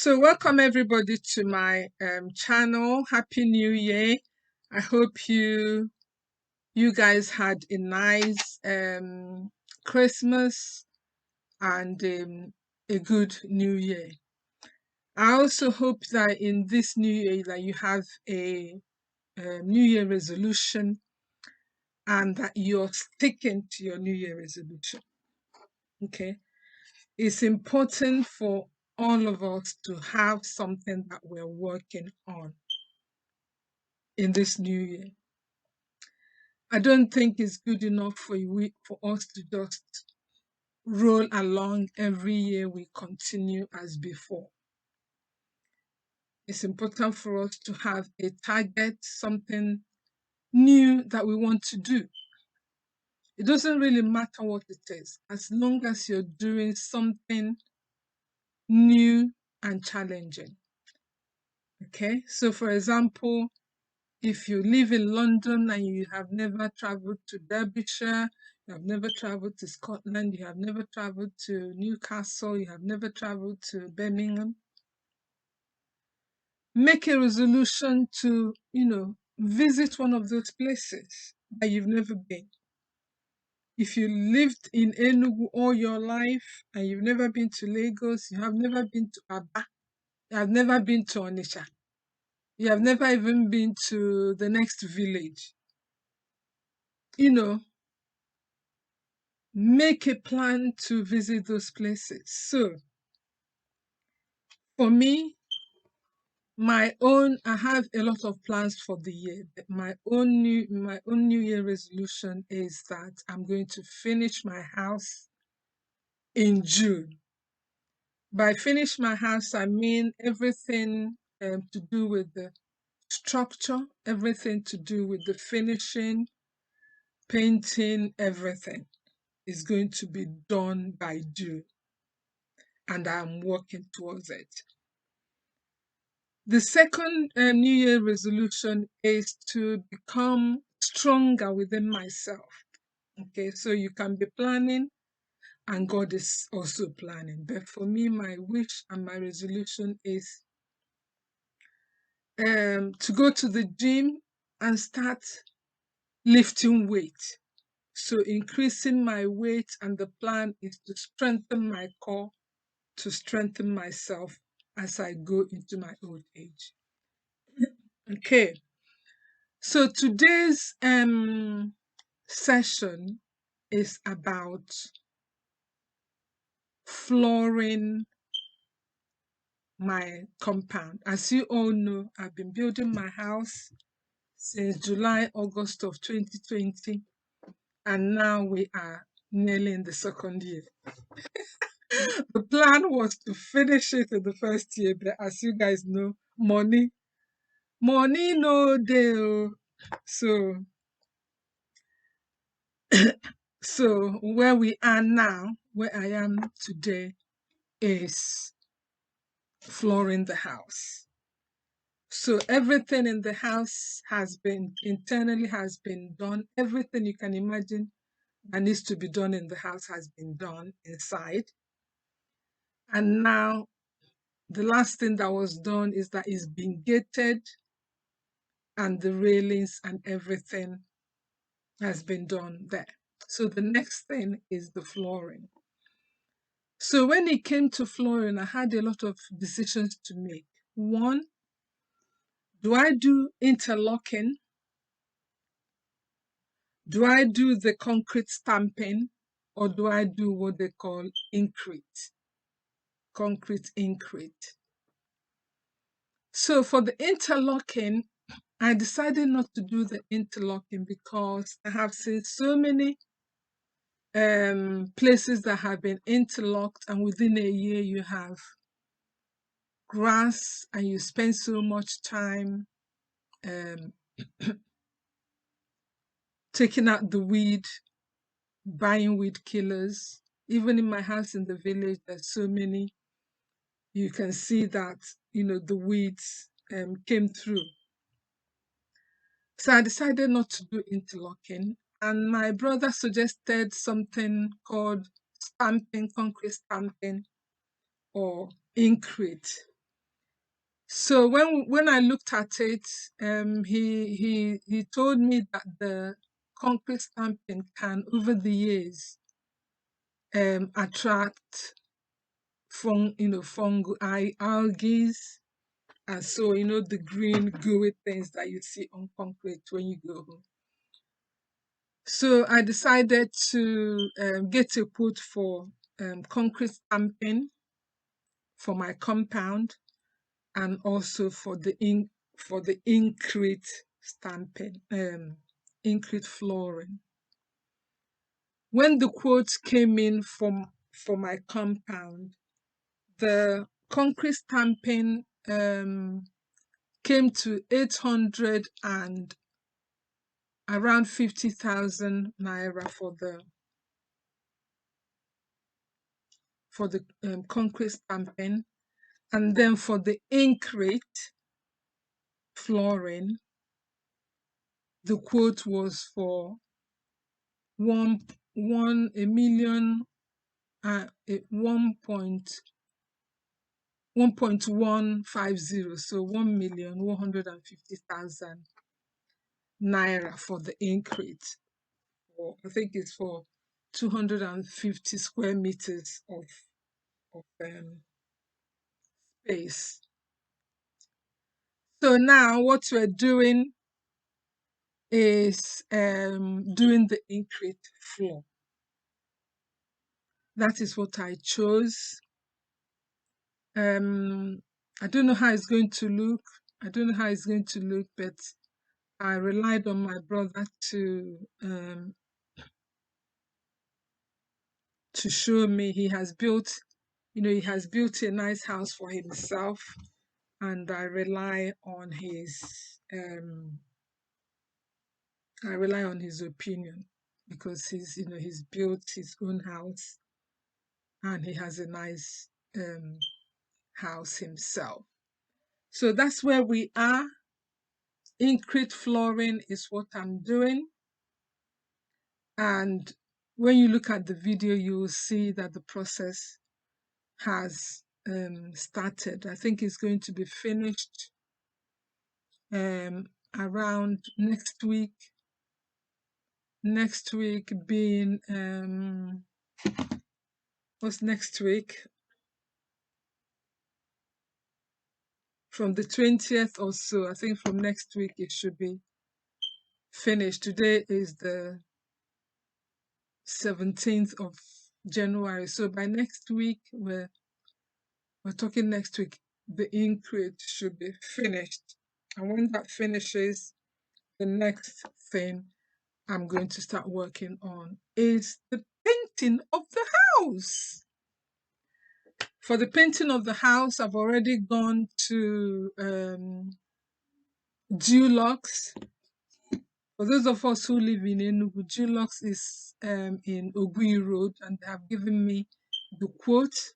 So welcome everybody to my channel. Happy New Year. I hope you guys had a nice Christmas and a good New Year. I also hope that in this New Year that you have a New Year resolution and that you're sticking to your New Year resolution. Okay. It's important for all of us to have something that we're working on in this new year. I don't think it's good enough for us to just roll along every year we continue as before. It's important for us to have a target, something new that we want to do. It doesn't really matter what it is, as long as you're doing something new and challenging. Okay, so for example, if you live in London and you have never traveled to Derbyshire, you have never traveled to Scotland, you have never traveled to Newcastle, you have never traveled to Birmingham, make a resolution to, visit one of those places that you've never been. If you lived in Enugu all your life and you've never been to Lagos, you have never been to Aba, you have never been to Onitsha, you have never even been to the next village, make a plan to visit those places. So for me, I have a lot of plans for the year. But my own New Year resolution is that I'm going to finish my house in June. By finish my house, I mean everything to do with the structure, everything to do with the finishing, painting, everything is going to be done by June, and I'm working towards it. The second New Year resolution is to become stronger within myself. Okay, so you can be planning and God is also planning. But for me, my wish and my resolution is to go to the gym and start lifting weight. So increasing my weight, and the plan is to strengthen my core, to strengthen myself as I go into my old age. Okay. So today's session is about flooring my compound. As you all know, I've been building my house since July, August of 2020, and now we are nearly in the second year. The plan was to finish it in the first year, but as you guys know, money no deal. So where we are now, where I am today, is flooring the house. So everything in the house internally has been done. Everything you can imagine that needs to be done in the house has been done inside. And now the last thing that was done is that it's been gated, and the railings and everything has been done there. So the next thing is the flooring. So when it came to flooring, I had a lot of decisions to make. One, do I do interlocking? Do I do the concrete stamping, or do I do what they call Increte? Concrete Increte. So for the interlocking, I decided not to do the interlocking because I have seen so many places that have been interlocked, and within a year you have grass and you spend so much time um, taking out the weed, buying weed killers. Even in my house in the village, there's so many. You can see that, the weeds came through. So I decided not to do interlocking. And my brother suggested something called stamping, concrete stamping, or Increte. So when I looked at it, he told me that the concrete stamping can over the years attract fungi, algae, and so the green gooey things that you see on concrete when you go home. So I decided to get a quote for concrete stamping for my compound, and also for the Increte stamping, Increte flooring. When the quotes came in for my compound, the concrete stamping came to 800 and around 50,000 naira for the concrete stamping, and then for the Increte flooring, the quote was for one a million 1.150, so 1,150,000 naira for the Increte. Or I think it's for 250 square meters of space. So now what we're doing is doing the Increte floor. That is what I chose. I don't know how it's going to look. But I relied on my brother to show me. He has built a nice house for himself, and I rely on his opinion, because he's built his own house and he has a nice house himself. So that's where we are. Increte flooring is what I'm doing, and when you look at the video, you will see that the process has started. I think it's going to be finished around next week. Next week being what's next week? From the 20th or so. I think from next week it should be finished. Today is the 17th of January. So by next week, we're talking next week, the Increte should be finished. And when that finishes, the next thing I'm going to start working on is the painting of the house. For the painting of the house, I've already gone to Dulux. For those of us who live in Enugu, Dulux is in Ogui Road, and they have given me the quote.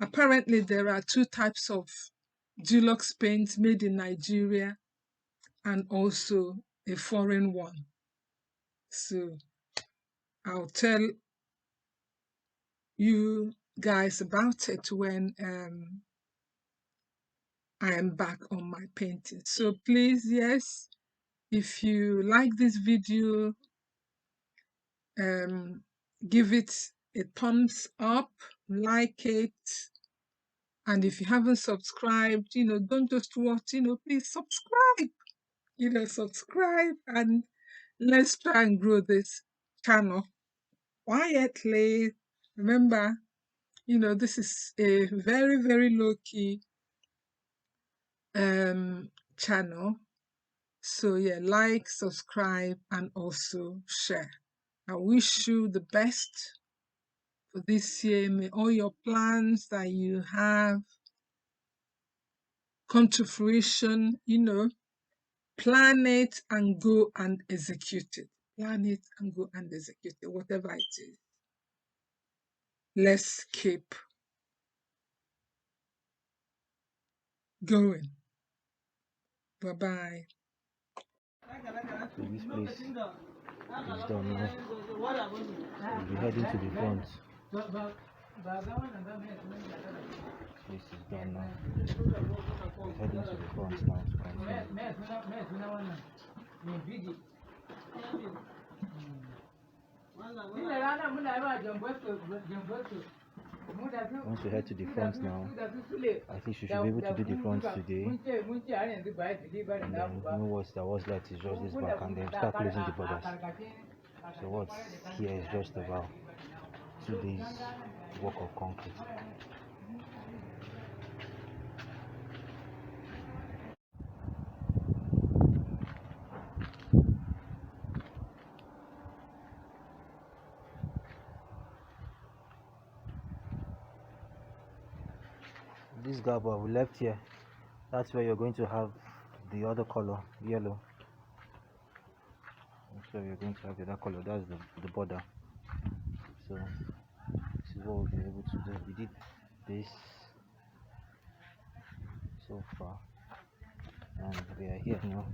Apparently, there are two types of Dulux paint made in Nigeria and also a foreign one. So I'll tell you guys about it when I am back on my painting. So please, yes, if you like this video, give it a thumbs up, like it, and if you haven't subscribed, don't just watch, please subscribe, subscribe, and let's try and grow this channel quietly. Remember, this is a very, very low-key channel. So yeah, like, subscribe, and also share. I wish you the best for this year. May all your plans that you have come to fruition. Plan it and go and execute it. Plan it and go and execute it, whatever it is. Let's keep going. Bye-bye. So this place is done now. We'll be heading to the front. This is done now. We're heading to the front now to continue. Once we head to the front now, I think you should be able to do the front today. And then what's left is just this back, and then start closing the borders. So what's here is just about 2 days work of concrete. This gaba we left here, that's where you're going to have the other color, yellow. That's where you're going to have the other color, that's the border. So this is what we've been able to do. We did this so far, and we are here now.